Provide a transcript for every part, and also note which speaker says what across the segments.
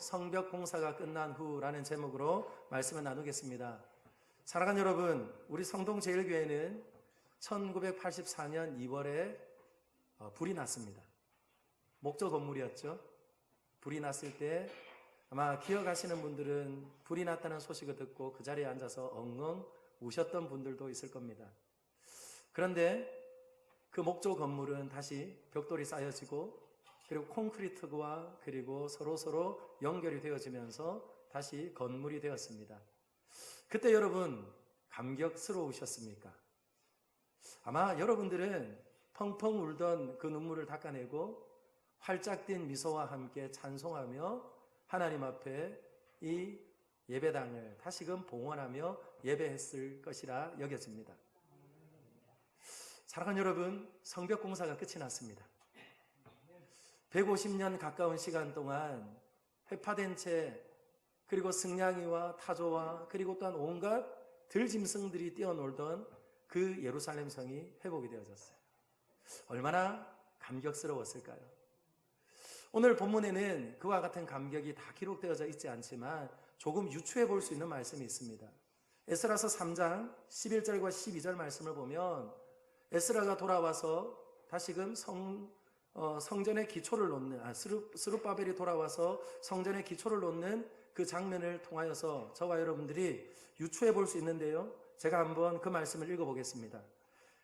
Speaker 1: 성벽 공사가 끝난 후라는 제목으로 말씀을 나누겠습니다. 사랑하는 여러분, 우리 성동제일교회는 1984년 2월에 불이 났습니다. 목조 건물이었죠. 불이 났을 때 아마 기억하시는 분들은 불이 났다는 소식을 듣고 그 자리에 앉아서 엉엉 우셨던 분들도 있을 겁니다. 그런데 그 목조 건물은 다시 벽돌이 쌓여지고 그리고 콘크리트와 그리고 서로 연결이 되어지면서 다시 건물이 되었습니다. 그때 여러분 감격스러우셨습니까? 아마 여러분들은 펑펑 울던 그 눈물을 닦아내고 활짝 뛴 미소와 함께 찬송하며 하나님 앞에 이 예배당을 다시금 봉헌하며 예배했을 것이라 여겨집니다. 사랑하는 여러분, 성벽 공사가 끝이 났습니다. 150년 가까운 시간 동안 회파된 채 그리고 승냥이와 타조와 그리고 또한 온갖 들짐승들이 뛰어놀던 그 예루살렘 성이 회복이 되어졌어요. 얼마나 감격스러웠을까요? 오늘 본문에는 그와 같은 감격이 다 기록되어져 있지 않지만 조금 유추해 볼 수 있는 말씀이 있습니다. 에스라서 3장 11절과 12절 말씀을 보면 에스라가 돌아와서 다시금 성전의 기초를 놓는 스룹바벨이 돌아와서 성전의 기초를 놓는 그 장면을 통하여서 저와 여러분들이 유추해 볼 수 있는데요, 제가 한번 그 말씀을 읽어보겠습니다.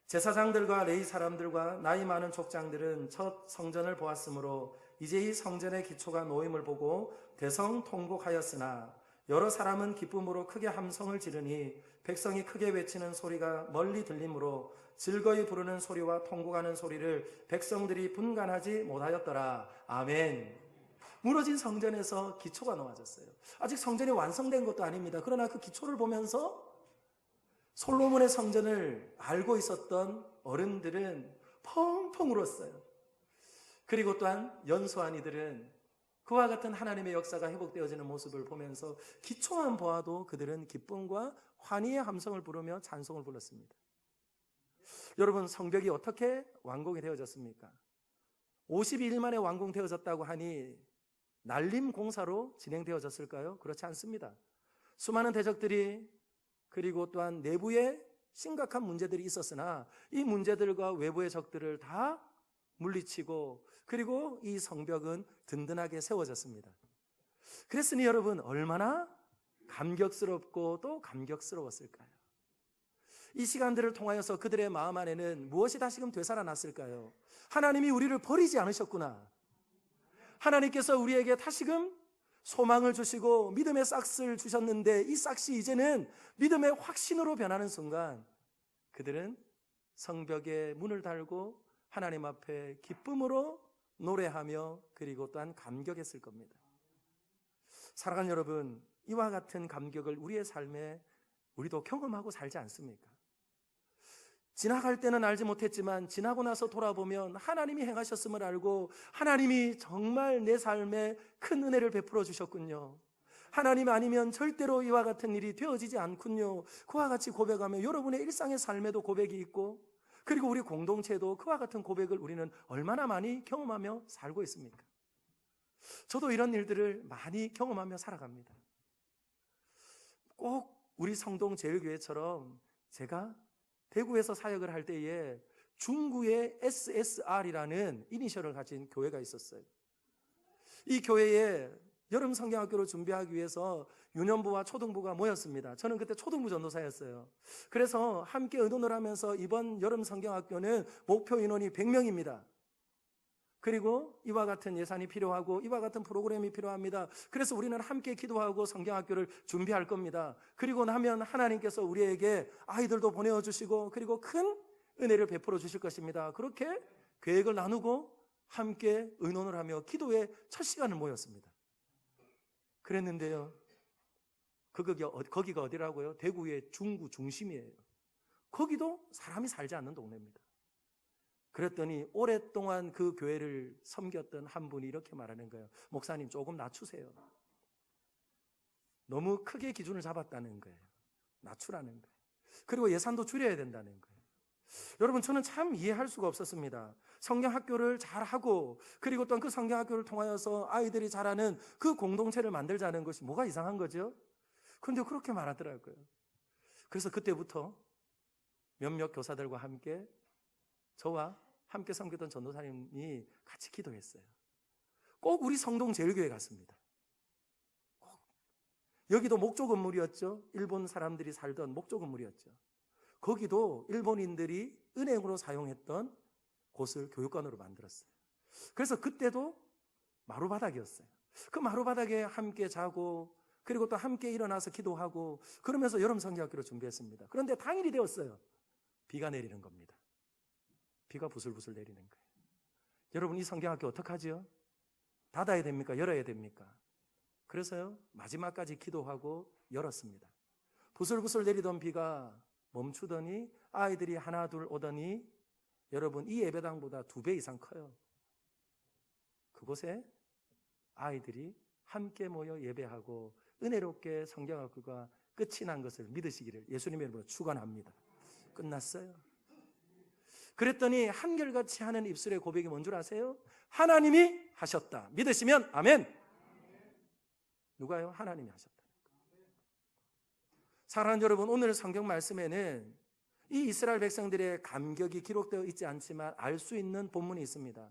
Speaker 1: 제사장들과 레위 사람들과 나이 많은 족장들은 첫 성전을 보았으므로 이제 이 성전의 기초가 놓임을 보고 대성통곡하였으나 여러 사람은 기쁨으로 크게 함성을 지르니 백성이 크게 외치는 소리가 멀리 들리므로 즐거이 부르는 소리와 통곡하는 소리를 백성들이 분간하지 못하였더라. 아멘. 무너진 성전에서 기초가 놓아졌어요. 아직 성전이 완성된 것도 아닙니다. 그러나 그 기초를 보면서 솔로몬의 성전을 알고 있었던 어른들은 펑펑 울었어요. 그리고 또한 연소한 이들은 그와 같은 하나님의 역사가 회복되어지는 모습을 보면서 기초만 보아도 그들은 기쁨과 환희의 함성을 부르며 찬송을 불렀습니다. 여러분, 성벽이 어떻게 완공이 되어졌습니까? 52일 만에 완공되어졌다고 하니 날림 공사로 진행되어졌을까요? 그렇지 않습니다. 수많은 대적들이 그리고 또한 내부에 심각한 문제들이 있었으나 이 문제들과 외부의 적들을 다 물리치고 그리고 이 성벽은 든든하게 세워졌습니다. 그랬으니 여러분 얼마나 감격스럽고 또 감격스러웠을까요? 이 시간들을 통하여서 그들의 마음 안에는 무엇이 다시금 되살아났을까요? 하나님이 우리를 버리지 않으셨구나. 하나님께서 우리에게 다시금 소망을 주시고 믿음의 싹을 주셨는데 이 싹이 이제는 믿음의 확신으로 변하는 순간 그들은 성벽에 문을 달고 하나님 앞에 기쁨으로 노래하며 그리고 또한 감격했을 겁니다. 사랑하는 여러분, 이와 같은 감격을 우리의 삶에 우리도 경험하고 살지 않습니까? 지나갈 때는 알지 못했지만 지나고 나서 돌아보면 하나님이 행하셨음을 알고 하나님이 정말 내 삶에 큰 은혜를 베풀어 주셨군요. 하나님 아니면 절대로 이와 같은 일이 되어지지 않군요. 그와 같이 고백하며 여러분의 일상의 삶에도 고백이 있고 그리고 우리 공동체도 그와 같은 고백을 우리는 얼마나 많이 경험하며 살고 있습니까? 저도 이런 일들을 많이 경험하며 살아갑니다. 꼭 우리 성동제일교회처럼 제가 대구에서 사역을 할 때에 중구의 SSR이라는 이니셜을 가진 교회가 있었어요. 이 교회에 여름 성경학교를 준비하기 위해서 유년부와 초등부가 모였습니다. 저는 그때 초등부 전도사였어요. 그래서 함께 의논을 하면서 이번 여름 성경학교는 목표 인원이 100명입니다. 그리고 이와 같은 예산이 필요하고 이와 같은 프로그램이 필요합니다. 그래서 우리는 함께 기도하고 성경학교를 준비할 겁니다. 그리고 나면 하나님께서 우리에게 아이들도 보내주시고 그리고 큰 은혜를 베풀어 주실 것입니다. 그렇게 계획을 나누고 함께 의논을 하며 기도의 첫 시간을 모였습니다. 그랬는데요, 거기가 어디라고요? 대구의 중구 중심이에요. 거기도 사람이 살지 않는 동네입니다. 그랬더니 오랫동안 그 교회를 섬겼던 한 분이 이렇게 말하는 거예요. 목사님, 조금 낮추세요. 너무 크게 기준을 잡았다는 거예요. 낮추라는 거예요. 그리고 예산도 줄여야 된다는 거예요. 여러분, 저는 참 이해할 수가 없었습니다. 성경학교를 잘하고 그리고 또한 그 성경학교를 통하여서 아이들이 잘하는 그 공동체를 만들자는 것이 뭐가 이상한 거죠? 그런데 그렇게 말하더라고요. 그래서 그때부터 몇몇 교사들과 함께 저와 함께 섬기던 전도사님이 같이 기도했어요. 꼭 우리 성동제일교회 갔습니다. 꼭. 여기도 목조 건물이었죠. 일본 사람들이 살던 목조 건물이었죠. 거기도 일본인들이 은행으로 사용했던 곳을 교육관으로 만들었어요. 그래서 그때도 마루바닥이었어요. 그 마루바닥에 함께 자고 그리고 또 함께 일어나서 기도하고 그러면서 여름 성경학교를 준비했습니다. 그런데 당일이 되었어요. 비가 내리는 겁니다. 비가 부슬부슬 내리는 거예요. 여러분, 이 성경학교 어떡하지요? 닫아야 됩니까? 열어야 됩니까? 그래서요, 마지막까지 기도하고 열었습니다. 부슬부슬 내리던 비가 멈추더니 아이들이 하나 둘 오더니 여러분, 이 예배당보다 2배 이상 커요. 그곳에 아이들이 함께 모여 예배하고 은혜롭게 성경학교가 끝이 난 것을 믿으시기를 예수님의 이름으로 축원합니다. 끝났어요. 그랬더니 한결같이 하는 입술의 고백이 뭔 줄 아세요? 하나님이 하셨다. 믿으시면 아멘. 누가요? 하나님이 하셨다. 사랑하는 여러분, 오늘 성경 말씀에는 이 이스라엘 백성들의 감격이 기록되어 있지 않지만 알 수 있는 본문이 있습니다.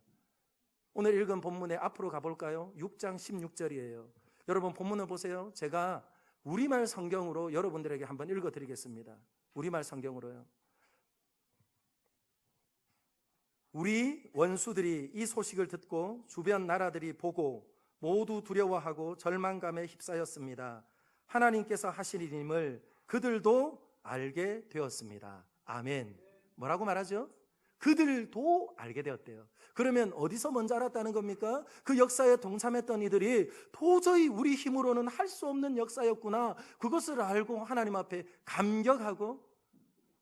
Speaker 1: 오늘 읽은 본문에 앞으로 가볼까요? 6장 16절이에요. 여러분, 본문을 보세요. 제가 우리말 성경으로 여러분들에게 한번 읽어드리겠습니다. 우리말 성경으로요. 우리 원수들이 이 소식을 듣고 주변 나라들이 보고 모두 두려워하고 절망감에 휩싸였습니다. 하나님께서 하신 일임을 그들도 알게 되었습니다. 아멘. 뭐라고 말하죠? 그들도 알게 되었대요. 그러면 어디서 먼저 알았다는 겁니까? 그 역사에 동참했던 이들이 도저히 우리 힘으로는 할 수 없는 역사였구나, 그것을 알고 하나님 앞에 감격하고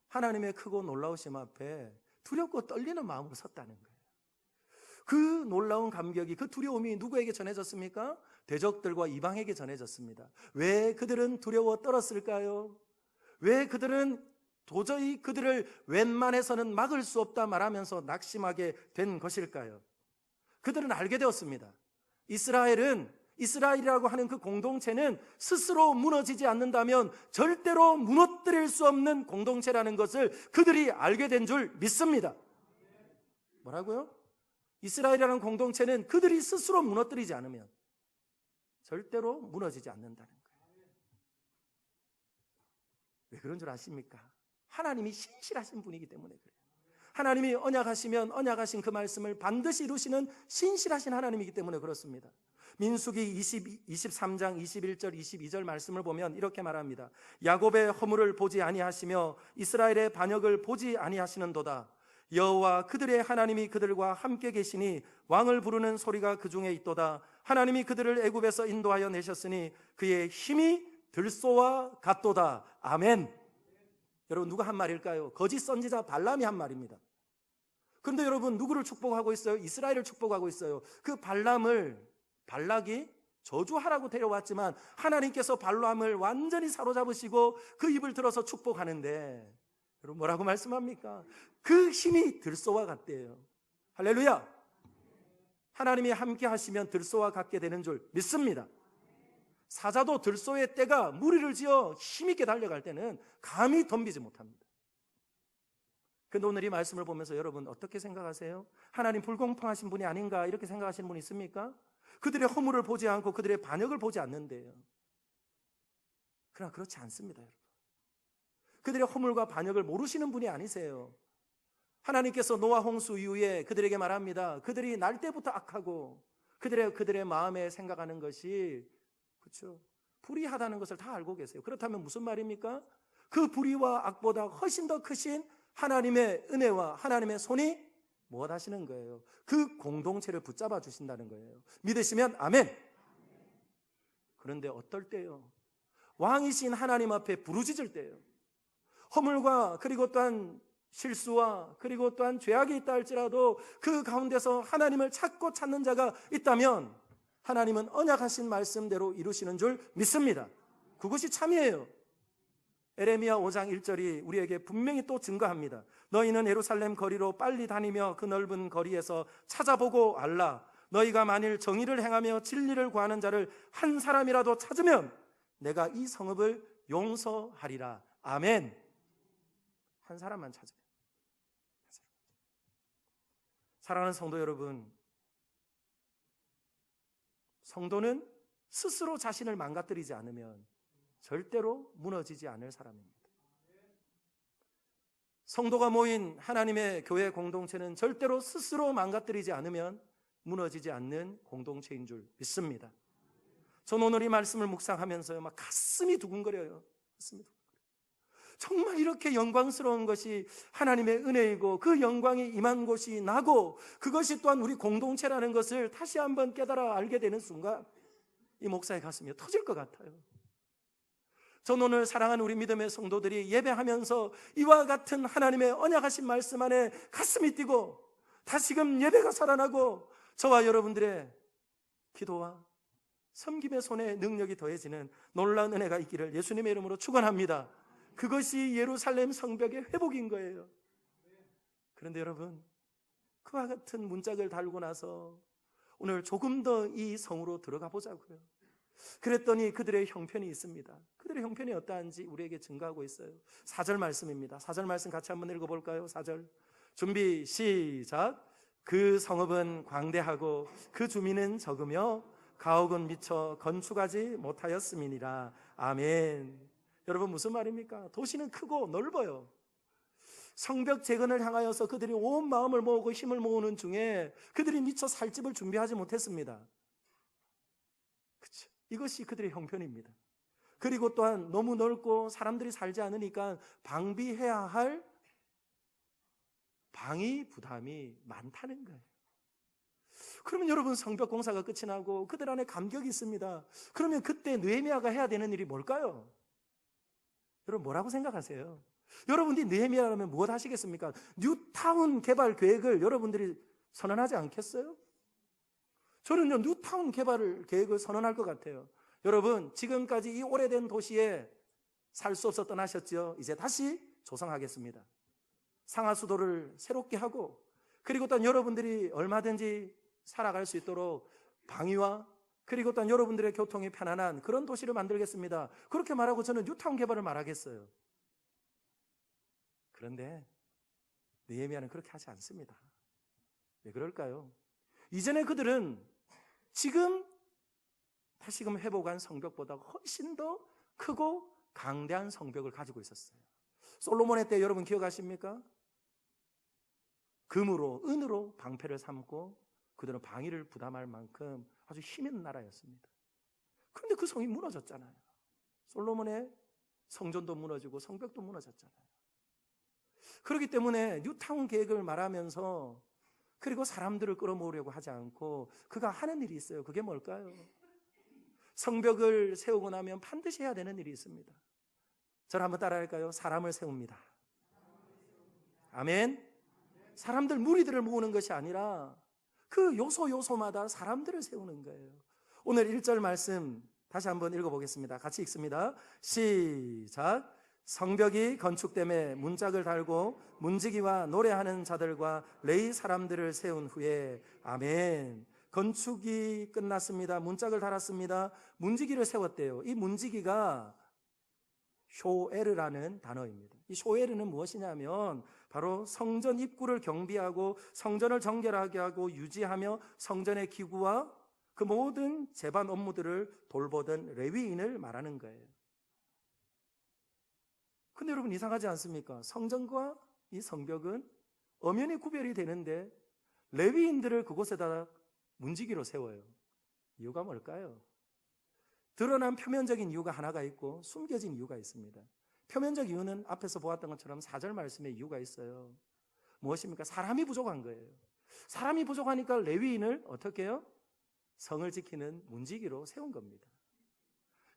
Speaker 1: 하나님의 크고 놀라우심 앞에 두렵고 떨리는 마음으로 섰다는 거예요. 그 놀라운 감격이, 그 두려움이 누구에게 전해졌습니까? 대적들과 이방에게 전해졌습니다. 왜 그들은 두려워 떨었을까요? 왜 그들은 도저히 그들을 웬만해서는 막을 수 없다 말하면서 낙심하게 된 것일까요? 그들은 알게 되었습니다. 이스라엘이라고 하는 그 공동체는 스스로 무너지지 않는다면 절대로 무너뜨릴 수 없는 공동체라는 것을 그들이 알게 된 줄 믿습니다. 뭐라고요? 이스라엘이라는 공동체는 그들이 스스로 무너뜨리지 않으면 절대로 무너지지 않는다는 거예요. 왜 그런 줄 아십니까? 하나님이 신실하신 분이기 때문에 그래요. 하나님이 언약하시면 언약하신 그 말씀을 반드시 이루시는 신실하신 하나님이기 때문에 그렇습니다. 민수기 23장 21절 22절 말씀을 보면 이렇게 말합니다. 야곱의 허물을 보지 아니하시며 이스라엘의 반역을 보지 아니하시는도다. 여호와 그들의 하나님이 그들과 함께 계시니 왕을 부르는 소리가 그 중에 있도다. 하나님이 그들을 애굽에서 인도하여 내셨으니 그의 힘이 들소와 같도다. 아멘. 여러분, 누가 한 말일까요? 거짓 선지자 발람이 한 말입니다. 그런데 여러분, 누구를 축복하고 있어요? 이스라엘을 축복하고 있어요. 그 발락이 저주하라고 데려왔지만 하나님께서 발람을 완전히 사로잡으시고 그 입을 들어서 축복하는데 여러분, 뭐라고 말씀합니까? 그 힘이 들소와 같대요. 할렐루야. 하나님이 함께 하시면 들소와 같게 되는 줄 믿습니다. 사자도 들소의 떼가 무리를 지어 힘있게 달려갈 때는 감히 덤비지 못합니다. 그런데 오늘 이 말씀을 보면서 여러분 어떻게 생각하세요? 하나님 불공평하신 분이 아닌가 이렇게 생각하시는 분 있습니까? 그들의 허물을 보지 않고 그들의 반역을 보지 않는데요. 그러나 그렇지 않습니다, 여러분. 그들의 허물과 반역을 모르시는 분이 아니세요. 하나님께서 노아 홍수 이후에 그들에게 말합니다. 그들이 날 때부터 악하고 그들의 마음에 생각하는 것이 그렇죠, 불의하다는 것을 다 알고 계세요. 그렇다면 무슨 말입니까? 그 불의와 악보다 훨씬 더 크신 하나님의 은혜와 하나님의 손이 무엇 하시는 거예요? 그 공동체를 붙잡아 주신다는 거예요. 믿으시면 아멘. 그런데 어떨 때요? 왕이신 하나님 앞에 부르짖을 때요, 허물과 그리고 또한 실수와 그리고 또한 죄악이 있다 할지라도 그 가운데서 하나님을 찾고 찾는 자가 있다면 하나님은 언약하신 말씀대로 이루시는 줄 믿습니다. 그것이 참이에요. 에레미야 5장 1절이 우리에게 분명히 또 증거합니다. 너희는 예루살렘 거리로 빨리 다니며 그 넓은 거리에서 찾아보고 알라. 너희가 만일 정의를 행하며 진리를 구하는 자를 한 사람이라도 찾으면 내가 이 성읍을 용서하리라. 아멘. 한 사람만 찾으면. 사랑하는 성도 여러분, 성도는 스스로 자신을 망가뜨리지 않으면 절대로 무너지지 않을 사람입니다. 성도가 모인 하나님의 교회 공동체는 절대로 스스로 망가뜨리지 않으면 무너지지 않는 공동체인 줄 믿습니다. 전 오늘 이 말씀을 묵상하면서요, 막 가슴이 두근거려요. 정말 이렇게 영광스러운 것이 하나님의 은혜이고 그 영광이 임한 곳이 나고 그것이 또한 우리 공동체라는 것을 다시 한번 깨달아 알게 되는 순간 이 목사의 가슴이 터질 것 같아요. 전 오늘 사랑하는 우리 믿음의 성도들이 예배하면서 이와 같은 하나님의 언약하신 말씀 안에 가슴이 뛰고 다시금 예배가 살아나고 저와 여러분들의 기도와 섬김의 손에 능력이 더해지는 놀라운 은혜가 있기를 예수님의 이름으로 축원합니다. 그것이 예루살렘 성벽의 회복인 거예요. 그런데 여러분, 그와 같은 문짝을 달고 나서 오늘 조금 더 이 성으로 들어가 보자고요. 그랬더니 그들의 형편이 있습니다. 그들의 형편이 어떠한지 우리에게 증거하고 있어요. 4절 말씀입니다. 4절 말씀 같이 한번 읽어볼까요? 4절 준비 시작. 그 성읍은 광대하고 그 주민은 적으며 가옥은 미처 건축하지 못하였음이니라. 아멘. 여러분 무슨 말입니까? 도시는 크고 넓어요. 성벽 재건을 향하여서 그들이 온 마음을 모으고 힘을 모으는 중에 그들이 미처 살 집을 준비하지 못했습니다. 그렇죠? 이것이 그들의 형편입니다. 그리고 또한 너무 넓고 사람들이 살지 않으니까 방비해야 할 방위 부담이 많다는 거예요. 그러면 여러분 성벽 공사가 끝이 나고 그들 안에 감격이 있습니다. 그러면 그때 느헤미야가 해야 되는 일이 뭘까요? 여러분 뭐라고 생각하세요? 여러분들이 느헤미야라면 무엇 하시겠습니까? 뉴타운 개발 계획을 여러분들이 선언하지 않겠어요? 저는요 뉴타운 개발 계획을 선언할 것 같아요. 여러분 지금까지 이 오래된 도시에 살 수 없어 떠나셨죠? 이제 다시 조성하겠습니다. 상하수도를 새롭게 하고 그리고 또한 여러분들이 얼마든지 살아갈 수 있도록 방위와 그리고 또한 여러분들의 교통이 편안한 그런 도시를 만들겠습니다. 그렇게 말하고 저는 뉴타운 개발을 말하겠어요. 그런데 느헤미야는 그렇게 하지 않습니다. 왜 그럴까요? 이전에 그들은 지금 다시금 회복한 성벽보다 훨씬 더 크고 강대한 성벽을 가지고 있었어요. 솔로몬의 때 여러분 기억하십니까? 금으로 은으로 방패를 삼고 그들은 방위를 부담할 만큼 아주 힘 있는 나라였습니다. 그런데 그 성이 무너졌잖아요. 솔로몬의 성전도 무너지고 성벽도 무너졌잖아요. 그렇기 때문에 뉴타운 계획을 말하면서 그리고 사람들을 끌어모으려고 하지 않고 그가 하는 일이 있어요. 그게 뭘까요? 성벽을 세우고 나면 반드시 해야 되는 일이 있습니다. 저를 한번 따라할까요? 사람을 세웁니다. 아멘. 사람들 무리들을 모으는 것이 아니라 그 요소마다 사람들을 세우는 거예요. 오늘 1절 말씀 다시 한번 읽어보겠습니다. 같이 읽습니다. 시작. 성벽이 건축됨에 문짝을 달고 문지기와 노래하는 자들과 레위 사람들을 세운 후에 아멘. 건축이 끝났습니다. 문짝을 달았습니다. 문지기를 세웠대요. 이 문지기가 쇼에르라는 단어입니다. 이 쇼에르는 무엇이냐면 바로 성전 입구를 경비하고 성전을 정결하게 하고 유지하며 성전의 기구와 그 모든 제반 업무들을 돌보던 레위인을 말하는 거예요. 근데 여러분 이상하지 않습니까? 성전과 이 성벽은 엄연히 구별이 되는데 레위인들을 그곳에다 문지기로 세워요. 이유가 뭘까요? 드러난 표면적인 이유가 하나가 있고 숨겨진 이유가 있습니다. 표면적 이유는 앞에서 보았던 것처럼 4절 말씀에 이유가 있어요. 무엇입니까? 사람이 부족한 거예요. 사람이 부족하니까 레위인을 어떻게 해요? 성을 지키는 문지기로 세운 겁니다.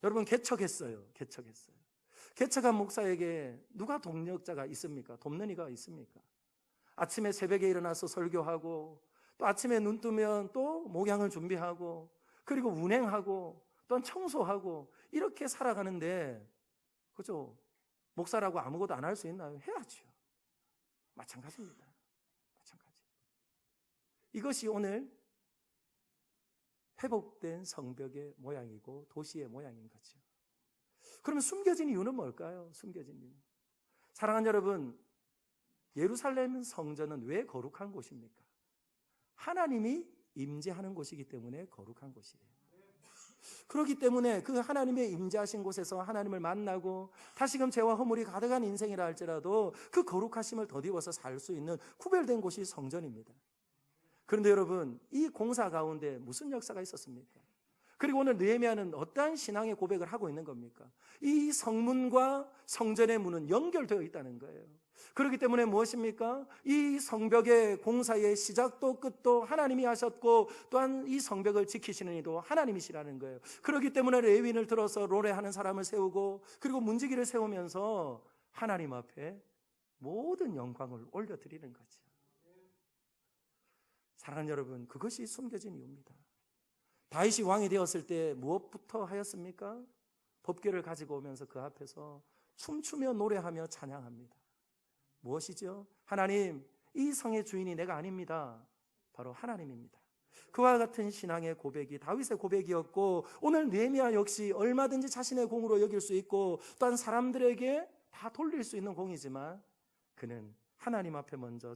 Speaker 1: 여러분 개척했어요. 개척한 목사에게 누가 동력자가 있습니까? 돕는 이가 있습니까? 아침에 새벽에 일어나서 설교하고 또 아침에 눈 뜨면 또 목양을 준비하고 그리고 운행하고 또 청소하고 이렇게 살아가는데 그죠? 목사라고 아무것도 안 할 수 있나요? 해야죠. 마찬가지입니다. 마찬가지. 이것이 오늘 회복된 성벽의 모양이고 도시의 모양인 거죠. 그러면 숨겨진 이유는 뭘까요? 숨겨진 이유. 사랑하는 여러분, 예루살렘 성전은 왜 거룩한 곳입니까? 하나님이 임재하는 곳이기 때문에 거룩한 곳이에요. 그렇기 때문에 그 하나님의 임재하신 곳에서 하나님을 만나고 다시금 죄와 허물이 가득한 인생이라 할지라도 그 거룩하심을 덧입어서 살 수 있는 구별된 곳이 성전입니다. 그런데 여러분, 이 공사 가운데 무슨 역사가 있었습니까? 그리고 오늘 느헤미야는 어떠한 신앙의 고백을 하고 있는 겁니까? 이 성문과 성전의 문은 연결되어 있다는 거예요. 그렇기 때문에 무엇입니까? 이 성벽의 공사의 시작도 끝도 하나님이 하셨고 또한 이 성벽을 지키시는 이도 하나님이시라는 거예요. 그렇기 때문에 레위인을 들어서 노래하는 사람을 세우고 그리고 문지기를 세우면서 하나님 앞에 모든 영광을 올려드리는 거죠. 사랑하는 여러분, 그것이 숨겨진 이유입니다. 다윗이 왕이 되었을 때 무엇부터 하였습니까? 법궤를 가지고 오면서 그 앞에서 춤추며 노래하며 찬양합니다. 무엇이죠? 하나님, 이 성의 주인이 내가 아닙니다. 바로 하나님입니다. 그와 같은 신앙의 고백이 다윗의 고백이었고 오늘 느헤미야 역시 얼마든지 자신의 공으로 여길 수 있고 또한 사람들에게 다 돌릴 수 있는 공이지만 그는 하나님 앞에 먼저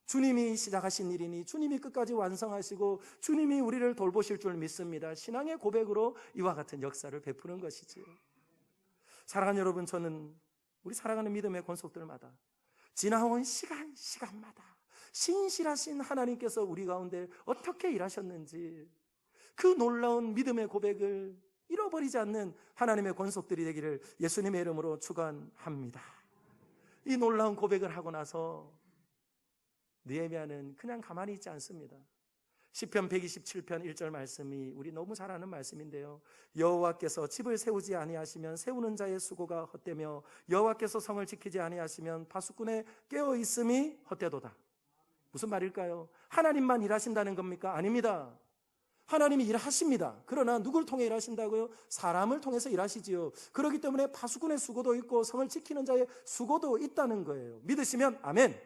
Speaker 1: 주님이 시작하신 일이니 주님이 끝까지 완성하시고 주님이 우리를 돌보실 줄 믿습니다. 신앙의 고백으로 이와 같은 역사를 베푸는 것이지요. 사랑하는 여러분, 저는 우리 사랑하는 믿음의 권속들마다 지나온 시간마다 신실하신 하나님께서 우리 가운데 어떻게 일하셨는지 그 놀라운 믿음의 고백을 잃어버리지 않는 하나님의 권속들이 되기를 예수님의 이름으로 축원합니다. 이 놀라운 고백을 하고 나서 느헤미야는 그냥 가만히 있지 않습니다. 시편 127편 1절 말씀이 우리 너무 잘 아는 말씀인데요. 여호와께서 집을 세우지 아니하시면 세우는 자의 수고가 헛되며 여호와께서 성을 지키지 아니하시면 파수꾼의 깨어 있음이 헛되도다. 무슨 말일까요? 하나님만 일하신다는 겁니까? 아닙니다. 하나님이 일하십니다. 그러나 누굴 통해 일하신다고요? 사람을 통해서 일하시지요. 그렇기 때문에 파수꾼의 수고도 있고 성을 지키는 자의 수고도 있다는 거예요. 믿으시면 아멘.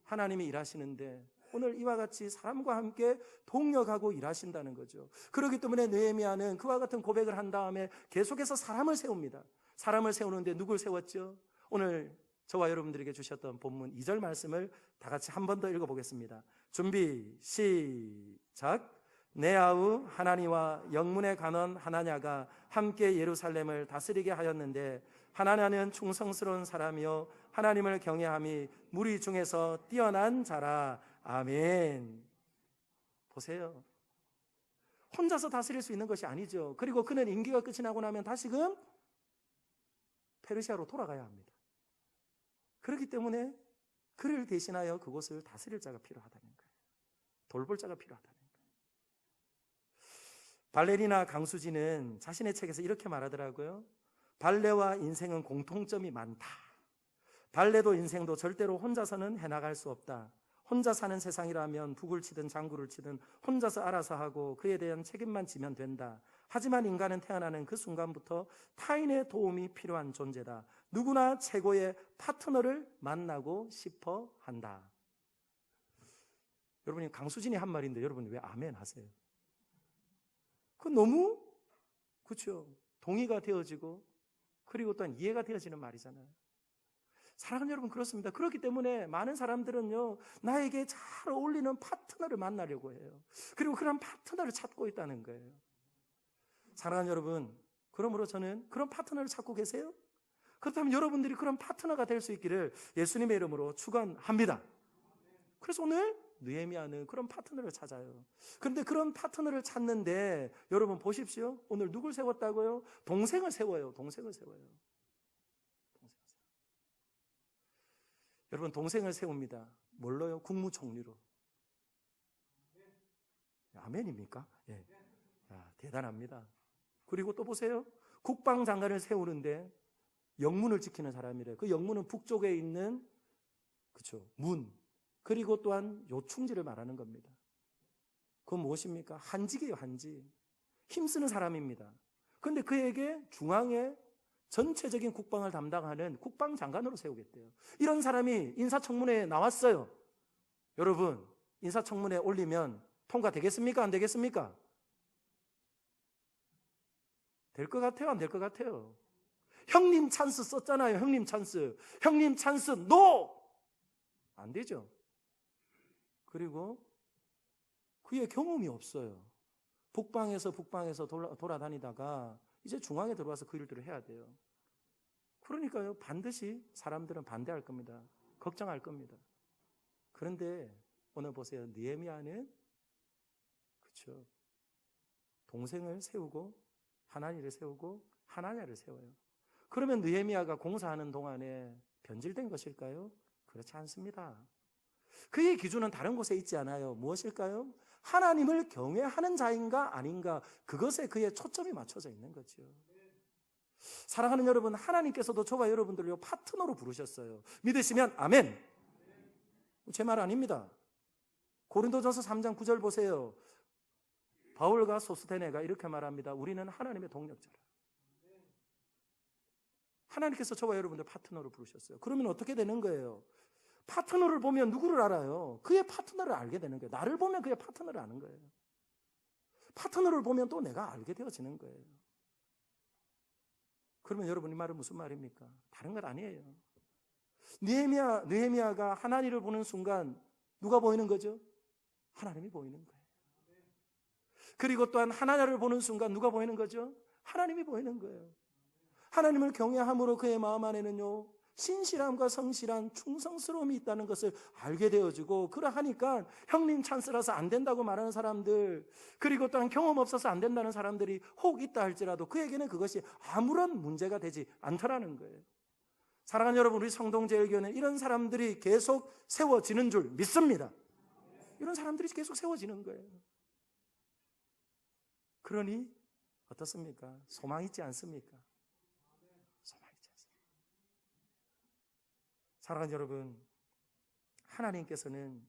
Speaker 1: 하나님이 일하시는데 오늘 이와 같이 사람과 함께 동역하고 일하신다는 거죠. 그렇기 때문에 느헤미야는 그와 같은 고백을 한 다음에 계속해서 사람을 세웁니다. 사람을 세우는데 누굴 세웠죠? 오늘 저와 여러분들에게 주셨던 본문 2절 말씀을 다 같이 한 번 더 읽어보겠습니다. 준비 시작. 내 아우 하나니와 영문의 간원 하나냐가 함께 예루살렘을 다스리게 하였는데 하나냐는 충성스러운 사람이요 하나님을 경외함이 무리 중에서 뛰어난 자라. 아멘. 보세요. 혼자서 다스릴 수 있는 것이 아니죠. 그리고 그는 임기가 끝이 나고 나면 다시금 페르시아로 돌아가야 합니다. 그렇기 때문에 그를 대신하여 그곳을 다스릴 자가 필요하다는 거예요. 돌볼 자가 필요하다는 거예요. 발레리나 강수지는 자신의 책에서 이렇게 말하더라고요. 발레와 인생은 공통점이 많다. 발레도 인생도 절대로 혼자서는 해나갈 수 없다. 혼자 사는 세상이라면 북을 치든 장구를 치든 혼자서 알아서 하고 그에 대한 책임만 지면 된다. 하지만 인간은 태어나는 그 순간부터 타인의 도움이 필요한 존재다. 누구나 최고의 파트너를 만나고 싶어 한다. 여러분이 강수진이 한 말인데 여러분이 왜 아멘 하세요? 그건 너무 그렇죠. 동의가 되어지고 그리고 또한 이해가 되어지는 말이잖아요. 사랑하는 여러분, 그렇습니다. 그렇기 때문에 많은 사람들은요, 나에게 잘 어울리는 파트너를 만나려고 해요. 그리고 그런 파트너를 찾고 있다는 거예요. 사랑하는 여러분, 그러므로 저는 그런 파트너를 찾고 계세요? 그렇다면 여러분들이 그런 파트너가 될 수 있기를 예수님의 이름으로 축원합니다. 그래서 오늘 느헤미야는 그런 파트너를 찾아요. 그런데 그런 파트너를 찾는데 여러분 보십시오. 오늘 누굴 세웠다고요? 동생을 세워요. 동생을 세워요. 여러분 동생을 세웁니다. 뭘로요? 국무총리로. 아멘입니까? 예. 야, 대단합니다. 그리고 또 보세요. 국방장관을 세우는데 영문을 지키는 사람이래요. 그 영문은 북쪽에 있는 그렇죠. 문. 그리고 또한 요충지를 말하는 겁니다. 그건 무엇입니까? 한직이에요, 한직. 힘쓰는 사람입니다. 그런데 그에게 중앙에 전체적인 국방을 담당하는 국방장관으로 세우겠대요. 이런 사람이 인사청문회에 나왔어요. 여러분, 인사청문회에 올리면 통과되겠습니까? 안 되겠습니까? 될 것 같아요? 안 될 것 같아요? 형님 찬스 썼잖아요. 형님 찬스. 형님 찬스 NO! 안 되죠. 그리고 그의 경험이 없어요. 북방에서 돌아다니다가 이제 중앙에 들어와서 그 일들을 해야 돼요. 그러니까요, 반드시 사람들은 반대할 겁니다. 걱정할 겁니다. 그런데 오늘 보세요. 느헤미야는 그렇죠. 동생을 세우고 하나니를 세우고 하나냐를 세워요. 그러면 느헤미야가 공사하는 동안에 변질된 것일까요? 그렇지 않습니다. 그의 기준은 다른 곳에 있지 않아요. 무엇일까요? 하나님을 경외하는 자인가 아닌가, 그것에 그의 초점이 맞춰져 있는 거죠. 사랑하는 여러분, 하나님께서도 저와 여러분들을 파트너로 부르셨어요. 믿으시면 아멘. 제 말 아닙니다. 고린도전서 3장 9절 보세요. 바울과 소스테네가 이렇게 말합니다. 우리는 하나님의 동력자라. 하나님께서 저와 여러분들 파트너로 부르셨어요. 그러면 어떻게 되는 거예요? 파트너를 보면 누구를 알아요? 그의 파트너를 알게 되는 거예요. 나를 보면 그의 파트너를 아는 거예요. 파트너를 보면 또 내가 알게 되어지는 거예요. 그러면 여러분, 이 말은 무슨 말입니까? 다른 것 아니에요. 느헤미야가 하나님을 보는 순간 누가 보이는 거죠? 하나님이 보이는 거예요. 그리고 또한 하나냐를 보는 순간 누가 보이는 거죠? 하나님이 보이는 거예요. 하나님을 경외함으로 그의 마음 안에는요, 신실함과 성실한 충성스러움이 있다는 것을 알게 되어지고, 그러하니까 형님 찬스라서 안 된다고 말하는 사람들, 그리고 또한 경험 없어서 안 된다는 사람들이 혹 있다 할지라도 그에게는 그것이 아무런 문제가 되지 않더라는 거예요. 사랑하는 여러분, 우리 성동제일교회는 이런 사람들이 계속 세워지는 줄 믿습니다. 이런 사람들이 계속 세워지는 거예요. 그러니 어떻습니까? 소망 있지 않습니까? 소망 있지 않습니까? 사랑하는 여러분, 하나님께서는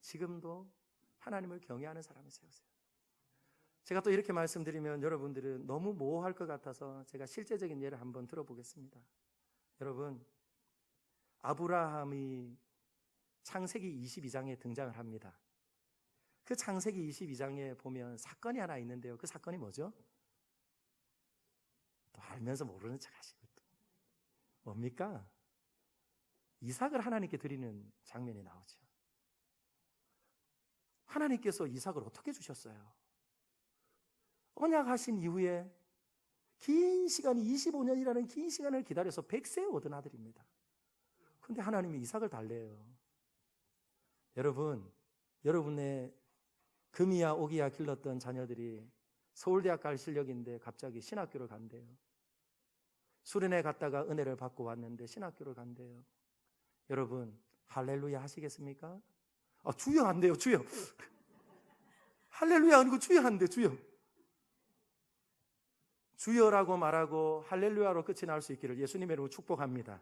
Speaker 1: 지금도 하나님을 경외하는 사람을 세우세요. 제가 또 이렇게 말씀드리면 여러분들은 너무 모호할 것 같아서 제가 실제적인 예를 한번 들어보겠습니다. 여러분, 아브라함이 창세기 22장에 등장을 합니다. 그 창세기 22장에 보면 사건이 하나 있는데요. 그 사건이 뭐죠? 또 알면서 모르는 척 하시고 또 뭡니까? 이삭을 하나님께 드리는 장면이 나오죠. 하나님께서 이삭을 어떻게 주셨어요? 언약하신 이후에 긴 시간, 25년이라는 긴 시간을 기다려서 100세에 얻은 아들입니다. 그런데 하나님이 이삭을 달래요. 여러분, 여러분의 금이야 오기야 길렀던 자녀들이 서울대학 갈 실력인데 갑자기 신학교를 간대요. 수련회 갔다가 은혜를 받고 왔는데 신학교를 간대요. 여러분, 할렐루야 하시겠습니까? 주여 안 돼요, 주여. 할렐루야 아니고 주여 한대, 주여. 주여라고 말하고 할렐루야로 끝이 날 수 있기를 예수님의 이름으로 축복합니다.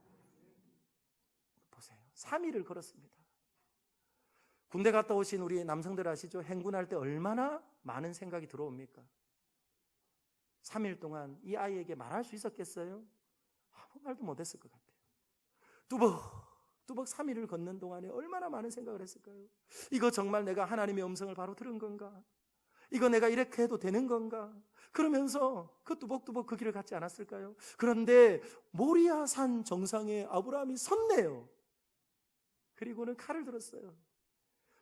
Speaker 1: 보세요. 3일을 걸었습니다. 군대 갔다 오신 우리 남성들 아시죠? 행군할 때 얼마나 많은 생각이 들어옵니까? 3일 동안 이 아이에게 말할 수 있었겠어요? 아무 말도 못했을 것 같아요. 뚜벅 3일을 걷는 동안에 얼마나 많은 생각을 했을까요? 이거 정말 내가 하나님의 음성을 바로 들은 건가? 이거 내가 이렇게 해도 되는 건가? 그러면서 그 뚜벅뚜벅 그 길을 갔지 않았을까요? 그런데 모리아산 정상에 아브라함이 섰네요. 그리고는 칼을 들었어요.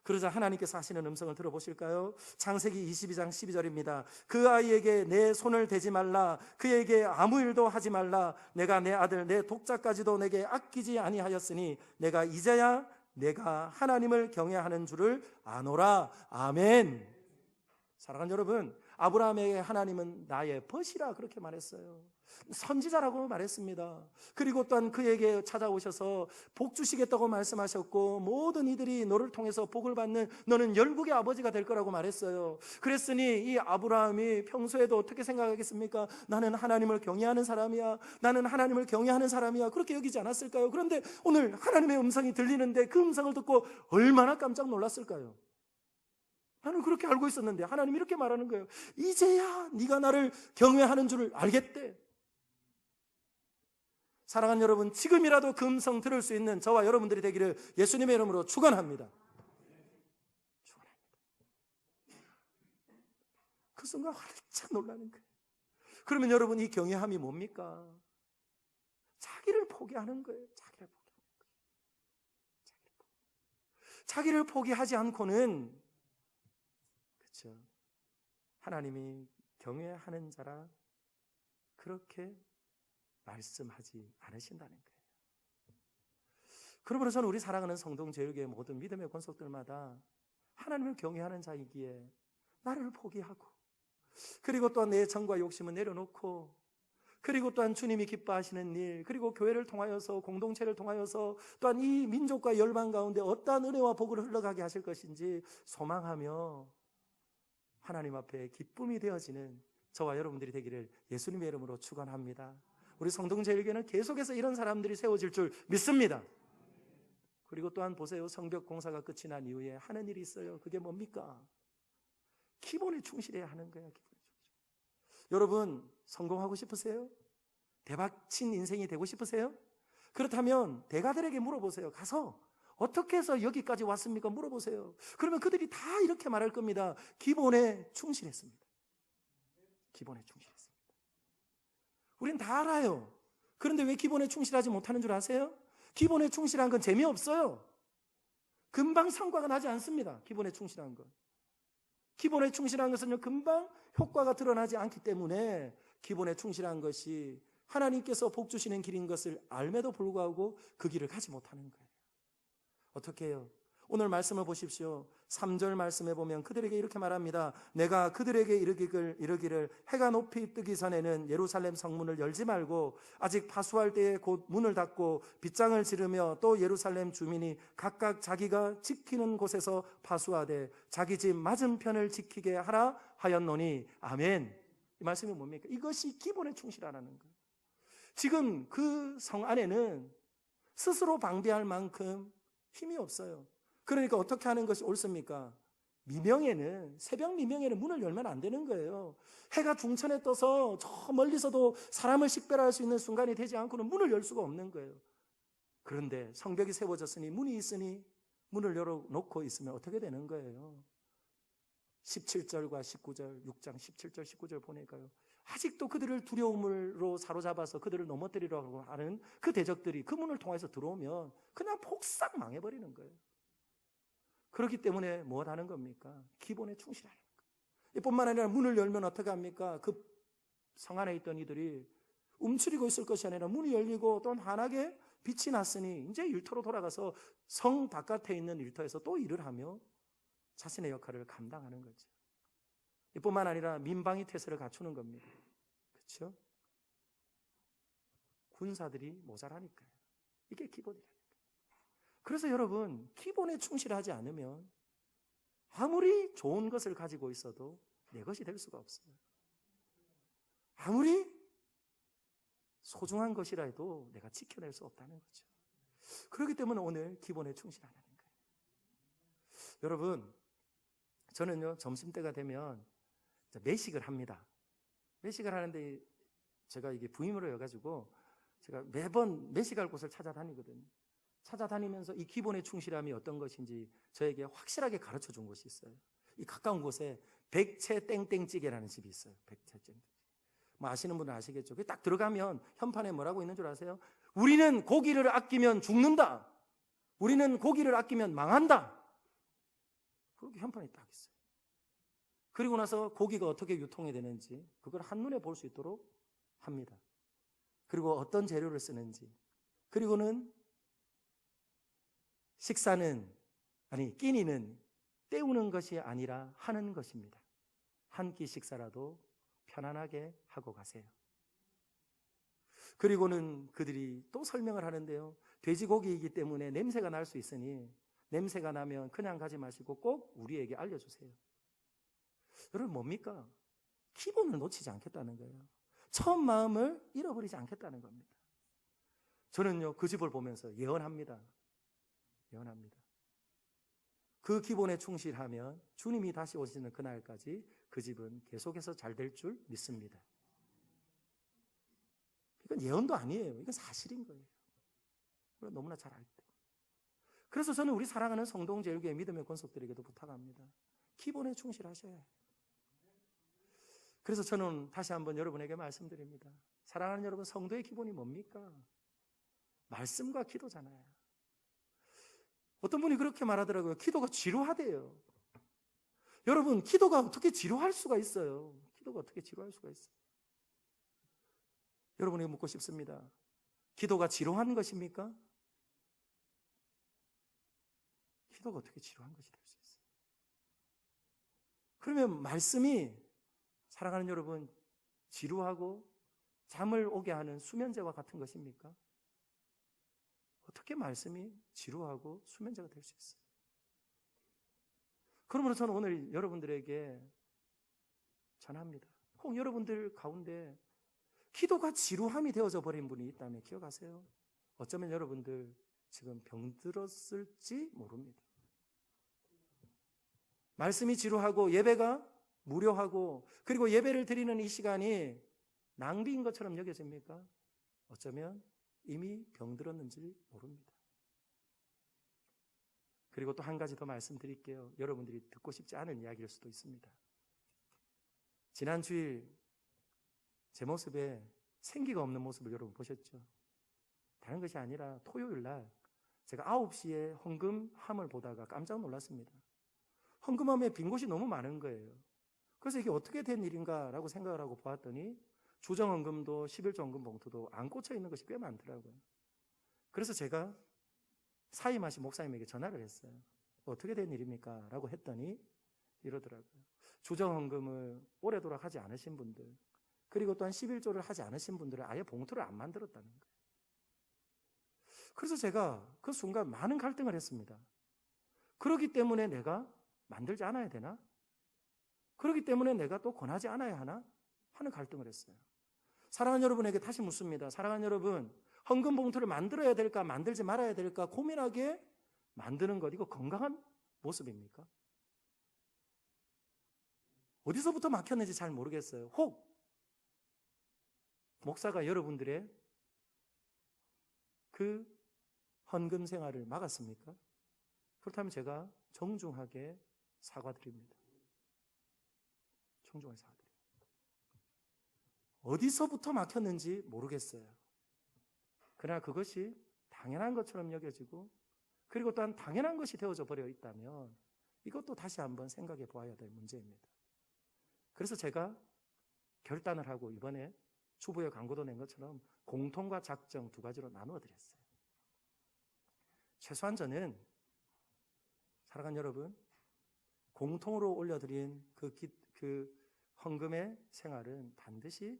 Speaker 1: 그러자 하나님께서 하시는 음성을 들어보실까요? 창세기 22장 12절입니다. 그 아이에게 내 손을 대지 말라. 그에게 아무 일도 하지 말라. 내가 내 아들 내 독자까지도 내게 아끼지 아니하였으니 내가 이제야 내가 하나님을 경외하는 줄을 아노라. 아멘. 사랑하는 여러분, 아브라함에게 하나님은 나의 벗이라 그렇게 말했어요. 선지자라고 말했습니다. 그리고 또한 그에게 찾아오셔서 복 주시겠다고 말씀하셨고, 모든 이들이 너를 통해서 복을 받는 너는 열국의 아버지가 될 거라고 말했어요. 그랬으니 이 아브라함이 평소에도 어떻게 생각하겠습니까? 나는 하나님을 경외하는 사람이야. 나는 하나님을 경외하는 사람이야. 그렇게 여기지 않았을까요? 그런데 오늘 하나님의 음성이 들리는데 그 음성을 듣고 얼마나 깜짝 놀랐을까요? 나는 그렇게 알고 있었는데 하나님이 이렇게 말하는 거예요. 이제야 네가 나를 경외하는 줄을 알겠대. 사랑하는 여러분, 지금이라도 그 음성 들을 수 있는 저와 여러분들이 되기를 예수님의 이름으로 축원합니다. 그 순간 활짝 놀라는 거예요. 그러면 여러분, 이 경외함이 뭡니까? 자기를 포기하는 거예요. 자기를 포기하지 않고는, 그렇죠, 하나님이 경외하는 자라 그렇게 말씀하지 않으신다는 거예요. 그러므로 저는 우리 사랑하는 성동제일교회 모든 믿음의 권속들마다 하나님을 경외하는 자이기에 나를 포기하고, 그리고 또한 내 정과 욕심을 내려놓고, 그리고 또한 주님이 기뻐하시는 일, 그리고 교회를 통하여서, 공동체를 통하여서 또한 이 민족과 열방 가운데 어떠한 은혜와 복을 흘러가게 하실 것인지 소망하며 하나님 앞에 기쁨이 되어지는 저와 여러분들이 되기를 예수님의 이름으로 축원합니다. 우리 성동제일교회는 계속해서 이런 사람들이 세워질 줄 믿습니다. 그리고 또한 보세요. 성벽 공사가 끝이 난 이후에 하는 일이 있어요. 그게 뭡니까? 기본에 충실해야 하는 거예요. 기본에 충실. 여러분, 성공하고 싶으세요? 대박친 인생이 되고 싶으세요? 그렇다면 대가들에게 물어보세요. 가서 어떻게 해서 여기까지 왔습니까? 물어보세요. 그러면 그들이 다 이렇게 말할 겁니다. 기본에 충실했습니다. 기본에 충실했습니다. 우린 다 알아요. 그런데 왜 기본에 충실하지 못하는 줄 아세요? 기본에 충실한 건 재미없어요. 금방 성과가 나지 않습니다. 기본에 충실한 건. 기본에 충실한 것은 금방 효과가 드러나지 않기 때문에 기본에 충실한 것이 하나님께서 복 주시는 길인 것을 알매도 불구하고 그 길을 가지 못하는 거예요. 어떻게 해요? 오늘 말씀을 보십시오. 3절 말씀에 보면 그들에게 이렇게 말합니다. 내가 그들에게 이르기를 해가 높이 뜨기 전에는 예루살렘 성문을 열지 말고 아직 파수할 때에 곧 문을 닫고 빗장을 지르며 또 예루살렘 주민이 각각 자기가 지키는 곳에서 파수하되 자기 집 맞은편을 지키게 하라 하였노니 아멘. 이 말씀이 뭡니까? 이것이 기본에 충실하라는 거예요. 지금 그 성 안에는 스스로 방비할 만큼 힘이 없어요. 그러니까 어떻게 하는 것이 옳습니까? 새벽 미명에는 문을 열면 안 되는 거예요. 해가 중천에 떠서 저 멀리서도 사람을 식별할 수 있는 순간이 되지 않고는 문을 열 수가 없는 거예요. 그런데 성벽이 세워졌으니 문이 있으니 문을 열어놓고 있으면 어떻게 되는 거예요? 17절과 19절, 6장 17절, 19절 보니까요. 아직도 그들을 두려움으로 사로잡아서 그들을 넘어뜨리려고 하는 그 대적들이 그 문을 통해서 들어오면 그냥 폭삭 망해버리는 거예요. 그렇기 때문에 뭐 하는 겁니까? 기본에 충실하는 거예요. 이뿐만 아니라 문을 열면 어떻게 합니까? 그 성 안에 있던 이들이 움츠리고 있을 것이 아니라 문이 열리고 또 환하게 빛이 났으니 이제 일터로 돌아가서 성 바깥에 있는 일터에서 또 일을 하며 자신의 역할을 감당하는 거죠. 이뿐만 아니라 민방위 태세를 갖추는 겁니다. 그렇죠? 군사들이 모자라니까요. 이게 기본이라니까요. 그래서 여러분, 기본에 충실하지 않으면 아무리 좋은 것을 가지고 있어도 내 것이 될 수가 없어요. 아무리 소중한 것이라 해도 내가 지켜낼 수 없다는 거죠. 그렇기 때문에 오늘 기본에 충실하라는 거예요. 여러분, 저는요, 점심때가 되면 매식을 합니다. 매식을 하는데 제가 이게 부임으로 해가지고 제가 매번 매식할 곳을 찾아다니거든요. 찾아다니면서 이 기본의 충실함이 어떤 것인지 저에게 확실하게 가르쳐 준 곳이 있어요. 이 가까운 곳에 백채 땡땡찌개라는 집이 있어요. 백채 땡땡. 뭐 아시는 분은 아시겠죠. 딱 들어가면 현판에 뭐라고 있는 줄 아세요? 우리는 고기를 아끼면 죽는다. 우리는 고기를 아끼면 망한다. 그렇게 현판에 딱 있어요. 그리고 나서 고기가 어떻게 유통이 되는지 그걸 한눈에 볼 수 있도록 합니다. 그리고 어떤 재료를 쓰는지, 그리고는 끼니는 때우는 것이 아니라 하는 것입니다. 한 끼 식사라도 편안하게 하고 가세요. 그리고는 그들이 또 설명을 하는데요. 돼지고기이기 때문에 냄새가 날 수 있으니 냄새가 나면 그냥 가지 마시고 꼭 우리에게 알려주세요. 여러분, 뭡니까? 기본을 놓치지 않겠다는 거예요. 처음 마음을 잃어버리지 않겠다는 겁니다. 저는요, 그 집을 보면서 예언합니다. 그 기본에 충실하면 주님이 다시 오시는 그날까지 그 집은 계속해서 잘 될 줄 믿습니다. 그러니까 이건 예언도 아니에요. 이건 사실인 거예요. 너무나 잘 알 때. 그래서 저는 우리 사랑하는 성동제일교회 믿음의 권속들에게도 부탁합니다. 기본에 충실하셔야 해요. 그래서 저는 다시 한번 여러분에게 말씀드립니다. 사랑하는 여러분, 성도의 기본이 뭡니까? 말씀과 기도잖아요. 어떤 분이 그렇게 말하더라고요. 기도가 지루하대요. 여러분, 기도가 어떻게 지루할 수가 있어요? 기도가 어떻게 지루할 수가 있어요? 여러분에게 묻고 싶습니다. 기도가 지루한 것입니까? 기도가 어떻게 지루한 것이 될 수 있어요? 그러면 말씀이, 사랑하는 여러분, 지루하고 잠을 오게 하는 수면제와 같은 것입니까? 어떻게 말씀이 지루하고 수면제가 될 수 있어요? 그러므로 저는 오늘 여러분들에게 전합니다. 혹 여러분들 가운데 기도가 지루함이 되어져 버린 분이 있다면 기억하세요. 어쩌면 여러분들 지금 병들었을지 모릅니다. 말씀이 지루하고 예배가 무료하고 그리고 예배를 드리는 이 시간이 낭비인 것처럼 여겨집니까? 어쩌면 이미 병들었는지 모릅니다. 그리고 또 한 가지 더 말씀드릴게요. 여러분들이 듣고 싶지 않은 이야기일 수도 있습니다. 지난 주일 제 모습에 생기가 없는 모습을 여러분 보셨죠? 다른 것이 아니라 토요일 날 제가 9시에 헌금함을 보다가 깜짝 놀랐습니다. 헌금함에 빈 곳이 너무 많은 거예요. 그래서 이게 어떻게 된 일인가 라고 생각을 하고 보았더니 주정헌금도 11조 헌금 봉투도 안 꽂혀 있는 것이 꽤 많더라고요. 그래서 제가 사임하신 목사님에게 전화를 했어요. 어떻게 된 일입니까? 라고 했더니 이러더라고요. 주정헌금을 오래도록 하지 않으신 분들, 그리고 또한 11조를 하지 않으신 분들은 아예 봉투를 안 만들었다는 거예요. 그래서 제가 그 순간 많은 갈등을 했습니다. 그렇기 때문에 내가 만들지 않아야 되나? 그렇기 때문에 내가 또 권하지 않아야 하나? 하는 갈등을 했어요. 사랑하는 여러분에게 다시 묻습니다. 사랑하는 여러분, 헌금 봉투를 만들어야 될까 만들지 말아야 될까 고민하게 만드는 것, 이거 건강한 모습입니까? 어디서부터 막혔는지 잘 모르겠어요. 혹 목사가 여러분들의 그 헌금 생활을 막았습니까? 그렇다면 제가 정중하게 사과드립니다. 정중하게 사과드립니다. 어디서부터 막혔는지 모르겠어요. 그러나 그것이 당연한 것처럼 여겨지고 그리고 또한 당연한 것이 되어져 버려 있다면 이것도 다시 한번 생각해 보아야 될 문제입니다. 그래서 제가 결단을 하고 이번에 주부의 광고도 낸 것처럼 공통과 작정 두 가지로 나누어 드렸어요. 최소한 저는 사랑하는 여러분, 공통으로 올려드린 그 헌금의 생활은 반드시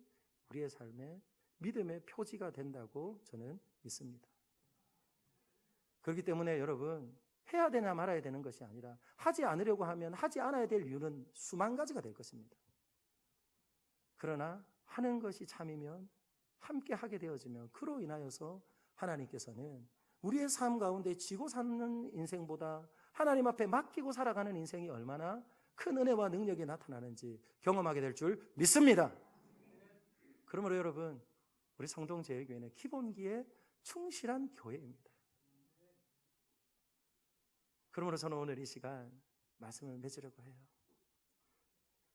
Speaker 1: 우리의 삶의 믿음의 표지가 된다고 저는 믿습니다. 그렇기 때문에 여러분, 해야 되나 말아야 되는 것이 아니라 하지 않으려고 하면 하지 않아야 될 이유는 수만 가지가 될 것입니다. 그러나 하는 것이 참이면 함께 하게 되어지면 그로 인하여서 하나님께서는 우리의 삶 가운데 지고 사는 인생보다 하나님 앞에 맡기고 살아가는 인생이 얼마나 큰 은혜와 능력이 나타나는지 경험하게 될 줄 믿습니다. 그러므로 여러분, 우리 성동제일교회는 기본기에 충실한 교회입니다. 그러므로 저는 오늘 이 시간 말씀을 맺으려고 해요.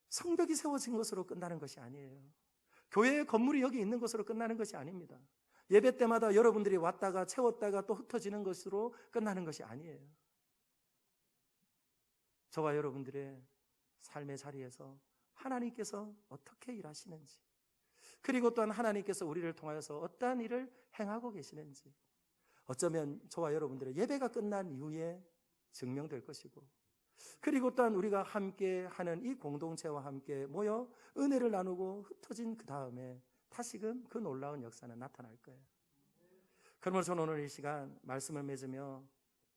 Speaker 1: 성벽이 세워진 것으로 끝나는 것이 아니에요. 교회의 건물이 여기 있는 것으로 끝나는 것이 아닙니다. 예배 때마다 여러분들이 왔다가 채웠다가 또 흩어지는 것으로 끝나는 것이 아니에요. 저와 여러분들의 삶의 자리에서 하나님께서 어떻게 일하시는지, 그리고 또한 하나님께서 우리를 통하여서 어떠한 일을 행하고 계시는지, 어쩌면 저와 여러분들의 예배가 끝난 이후에 증명될 것이고, 그리고 또한 우리가 함께 하는 이 공동체와 함께 모여 은혜를 나누고 흩어진 그 다음에 다시금 그 놀라운 역사는 나타날 거예요. 그러므로 저는 오늘 이 시간 말씀을 맺으며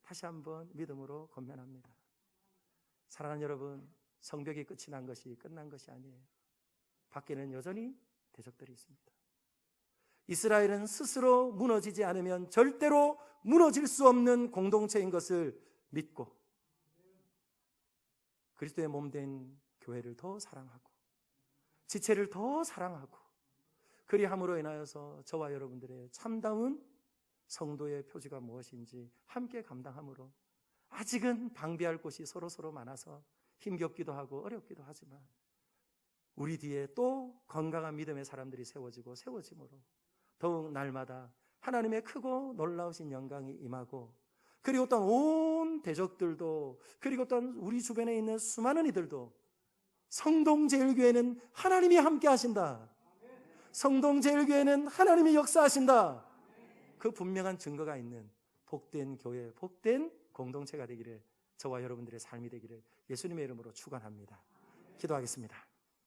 Speaker 1: 다시 한번 믿음으로 권면합니다. 사랑하는 여러분, 성벽이 끝이 난 것이 끝난 것이 아니에요. 밖에는 여전히 대적들이 있습니다. 이스라엘은 스스로 무너지지 않으면 절대로 무너질 수 없는 공동체인 것을 믿고 그리스도의 몸된 교회를 더 사랑하고 지체를 더 사랑하고 그리함으로 인하여서 저와 여러분들의 참다운 성도의 표지가 무엇인지 함께 감당함으로, 아직은 방비할 곳이 서로 많아서 힘겹기도 하고 어렵기도 하지만 우리 뒤에 또 건강한 믿음의 사람들이 세워짐으로 더욱 날마다 하나님의 크고 놀라우신 영광이 임하고, 그리고 또한 온 대적들도, 그리고 또한 우리 주변에 있는 수많은 이들도 성동제일교회는 하나님이 함께 하신다, 성동제일교회는 하나님이 역사하신다, 그 분명한 증거가 있는 복된 교회, 복된 공동체가 되기를, 저와 여러분들의 삶이 되기를 예수님의 이름으로 축원합니다. 기도하겠습니다.